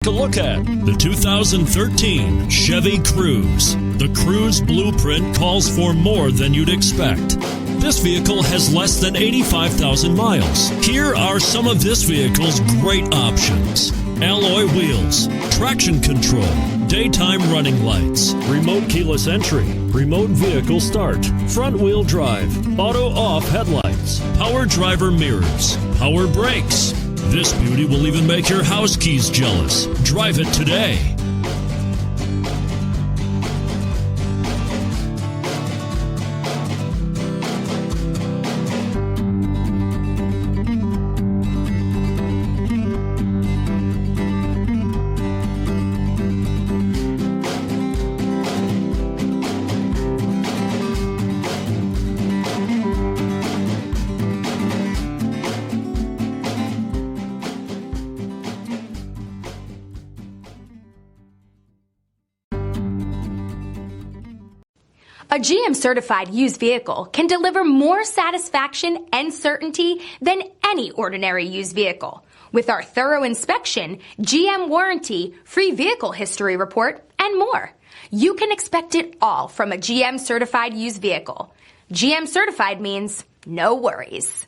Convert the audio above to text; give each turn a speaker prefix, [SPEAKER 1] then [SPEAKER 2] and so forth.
[SPEAKER 1] Take a look at the 2013 Chevy Cruze. The Cruze blueprint calls for more than you'd expect. This vehicle has less than 85,000 miles. Here are some of this vehicle's great options: alloy wheels, traction control, daytime running lights, remote keyless entry, remote vehicle start, front wheel drive, auto off headlights, power driver mirrors, power brakes. This beauty will even make your house keys jealous. Drive it today.
[SPEAKER 2] A GM-certified used vehicle can deliver more satisfaction and certainty than any ordinary used vehicle. With our thorough inspection, GM warranty, free vehicle history report, and more. You can expect it all from a GM-certified used vehicle. GM-certified means no worries.